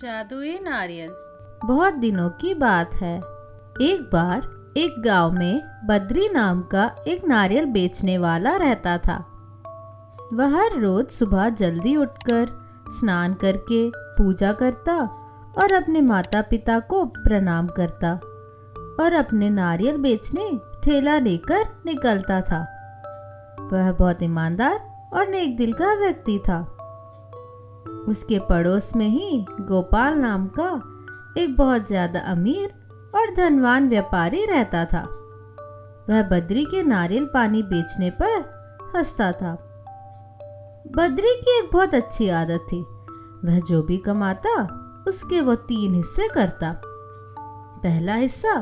जादुई नारियल। बहुत दिनों की बात है। एक बार एक गांव में बद्री नाम का एक नारियल बेचने वाला रहता था। वह हर रोज सुबह जल्दी उठकर स्नान करके पूजा करता और अपने माता पिता को प्रणाम करता और अपने नारियल बेचने ठेला लेकर निकलता था। वह बहुत ईमानदार और नेक दिल का व्यक्ति था। उसके पड़ोस में ही गोपाल नाम का एक बहुत ज्यादा अमीर और धनवान व्यापारी रहता था। वह बद्री के नारियल पानी बेचने पर हंसता था। बद्री की एक बहुत अच्छी आदत थी। वह जो भी कमाता उसके वो 3 हिस्से करता। पहला हिस्सा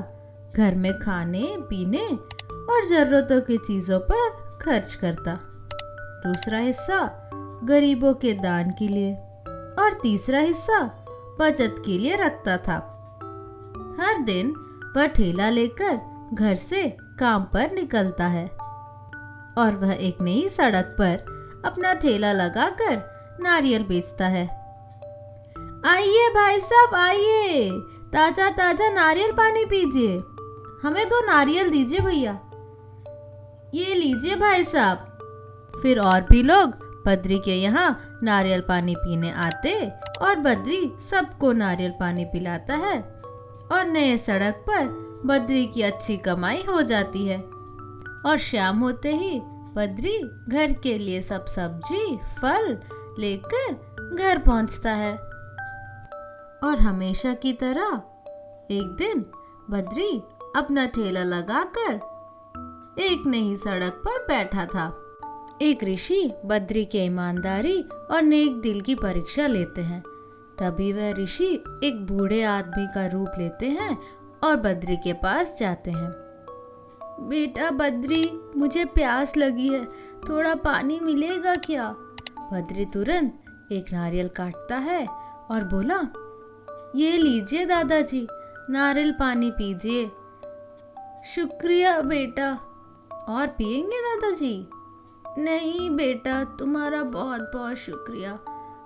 घर में खाने पीने और जरूरतों की चीजों पर खर्च करता, दूसरा हिस्सा गरीबों के दान के लिए और तीसरा हिस्सा बचत के लिए रखता था। हर दिन वह ठेला लेकर घर से काम पर निकलता है और वह एक नई सड़क पर अपना ठेला लगाकर नारियल बेचता है। आइए भाई साहब आइए, ताजा ताजा नारियल पानी पीजिए। हमें 2 नारियल दीजिए भैया। ये लीजिए भाई साहब। फिर और भी लोग बद्री के यहाँ नारियल पानी पीने आते और बद्री सबको नारियल पानी पिलाता है और नए सड़क पर बद्री की अच्छी कमाई हो जाती है। और शाम होते ही बद्री घर के लिए सब सब्जी फल लेकर घर पहुंचता है। और हमेशा की तरह एक दिन बद्री अपना ठेला लगाकर एक नई सड़क पर बैठा था। एक ऋषि बद्री के ईमानदारी और नेक दिल की परीक्षा लेते हैं। तभी वह ऋषि एक बूढ़े आदमी का रूप लेते हैं और बद्री के पास जाते हैं। बेटा बद्री, मुझे प्यास लगी है, थोड़ा पानी मिलेगा क्या? बद्री तुरंत एक नारियल काटता है और बोला, ये लीजिए दादाजी, नारियल पानी पीजिए। शुक्रिया बेटा। और पिएंगे दादाजी? नहीं बेटा, तुम्हारा बहुत बहुत शुक्रिया।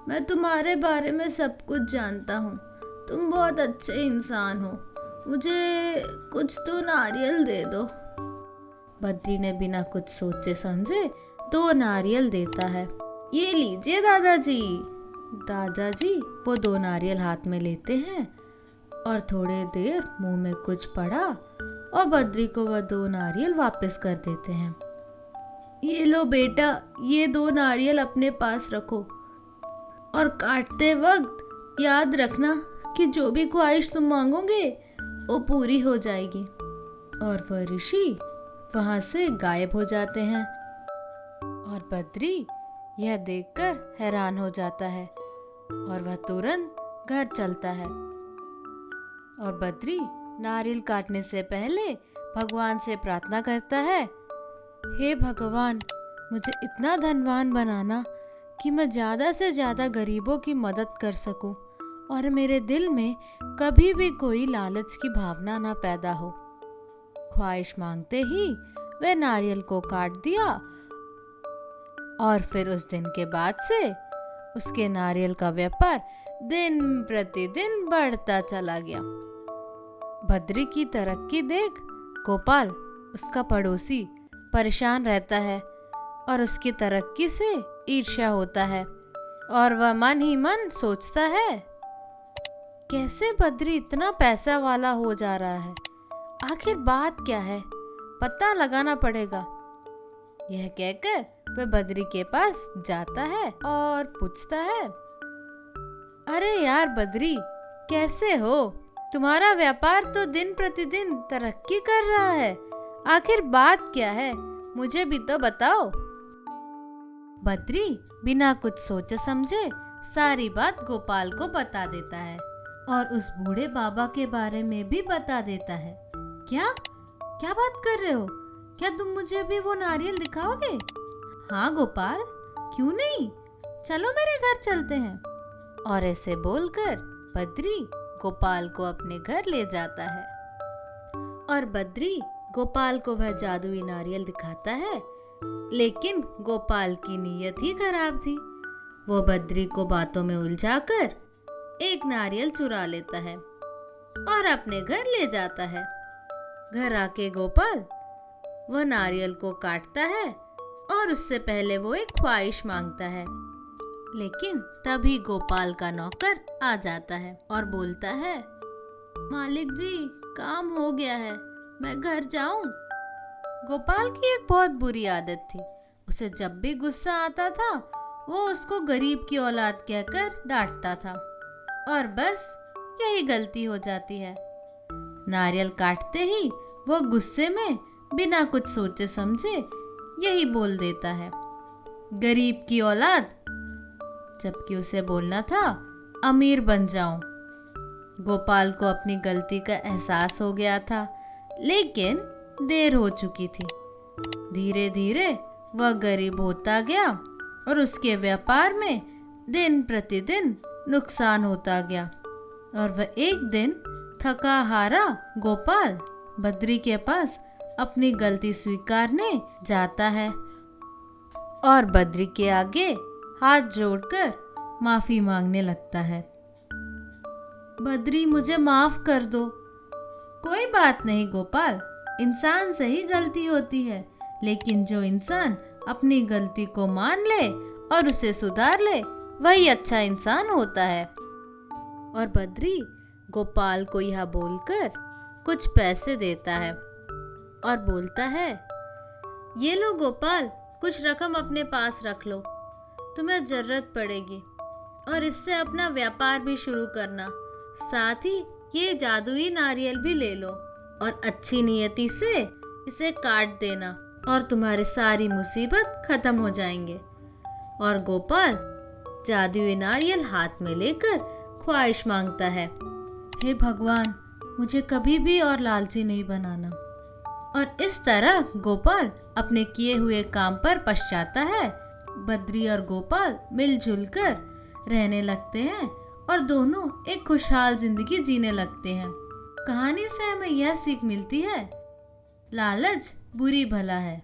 मैं तुम्हारे बारे में सब कुछ जानता हूँ। तुम बहुत अच्छे इंसान हो। मुझे कुछ तो नारियल दे दो। बद्री ने बिना कुछ सोचे समझे 2 नारियल देता है। ये लीजिए दादाजी। दादाजी वो 2 नारियल हाथ में लेते हैं और थोड़ी देर मुंह में कुछ पड़ा और बद्री को वह 2 नारियल वापस कर देते हैं। ये लो बेटा, ये 2 नारियल अपने पास रखो और काटते वक्त याद रखना कि जो भी ख्वाहिश तुम मांगोगे वो पूरी हो जाएगी। और वह ऋषि वहां से गायब हो जाते हैं और बद्री यह देखकर हैरान हो जाता है और वह तुरंत घर चलता है। और बद्री नारियल काटने से पहले भगवान से प्रार्थना करता है, हे भगवान, मुझे इतना धनवान बनाना कि मैं ज़्यादा से ज़्यादा गरीबों की मदद कर सकूं और मेरे दिल में कभी भी कोई लालच की भावना ना पैदा हो। ख्वाहिश मांगते ही वह नारियल को काट दिया और फिर उस दिन के बाद से उसके नारियल का व्यापार दिन प्रतिदिन बढ़ता चला गया। बद्री की तरक्की देख गोपाल, उसका पड़ोसी, परेशान रहता है और उसकी तरक्की से ईर्ष्या होता है और वह मन ही मन सोचता है, कैसे बद्री इतना पैसा वाला हो जा रहा है? आखिर बात क्या है? पता लगाना पड़ेगा। यह कहकर वह बद्री के पास जाता है और पूछता है, अरे यार बद्री, कैसे हो? तुम्हारा व्यापार तो दिन प्रतिदिन तरक्की कर रहा है। आखिर बात क्या है? मुझे भी तो बताओ। बद्री बिना कुछ सोचे समझे सारी बात गोपाल को बता देता है और उस बूढ़े बाबा के बारे में भी बता देता है। क्या क्या बात कर रहे हो? क्या तुम मुझे भी वो नारियल दिखाओगे? हाँ गोपाल, क्यों नहीं, चलो मेरे घर चलते हैं। और ऐसे बोलकर बद्री गोपाल को अपने घर ले जाता है और बद्री गोपाल को वह जादुई नारियल दिखाता है। लेकिन गोपाल की नीयत ही खराब थी। वो बद्री को बातों में उलझाकर एक नारियल चुरा लेता है और अपने घर ले जाता है। घर आके गोपाल वह नारियल को काटता है और उससे पहले वो एक ख्वाहिश मांगता है। लेकिन तभी गोपाल का नौकर आ जाता है और बोलता है, मालिक जी, काम हो गया है, मैं घर जाऊं। गोपाल की एक बहुत बुरी आदत थी। उसे जब भी गुस्सा आता था वो उसको गरीब की औलाद कहकर डांटता था और बस यही गलती हो जाती है। नारियल काटते ही वो गुस्से में बिना कुछ सोचे समझे यही बोल देता है, गरीब की औलाद, जबकि उसे बोलना था अमीर बन जाऊं। गोपाल को अपनी गलती का एहसास हो गया था, लेकिन देर हो चुकी थी। धीरे धीरे वह गरीब होता गया और उसके व्यापार में दिन प्रतिदिन नुकसान होता गया और वह एक दिन थका हारा गोपाल बद्री के पास अपनी गलती स्वीकारने जाता है और बद्री के आगे हाथ जोड़कर माफी मांगने लगता है। बद्री, मुझे माफ कर दो। कोई बात नहीं गोपाल, इंसान से ही गलती होती है, लेकिन जो इंसान अपनी गलती को मान ले और उसे सुधार ले वही अच्छा इंसान होता है। और बद्री गोपाल को यह बोलकर कुछ पैसे देता है और बोलता है, ये लो गोपाल, कुछ रकम अपने पास रख लो, तुम्हें जरूरत पड़ेगी और इससे अपना व्यापार भी शुरू करना। साथ ही ये जादुई नारियल भी ले लो और अच्छी नियति से इसे काट देना और तुम्हारी सारी मुसीबत खत्म हो जाएंगे। और गोपाल जादुई नारियल हाथ में लेकर ख्वाहिश मांगता है, हे भगवान, मुझे कभी भी और लालची नहीं बनाना। और इस तरह गोपाल अपने किए हुए काम पर पछताता है। बद्री और गोपाल मिलजुल कर रहने लगते हैं और दोनों एक खुशहाल जिंदगी जीने लगते हैं। कहानी से हमें यह सीख मिलती है, लालच बुरी भला है।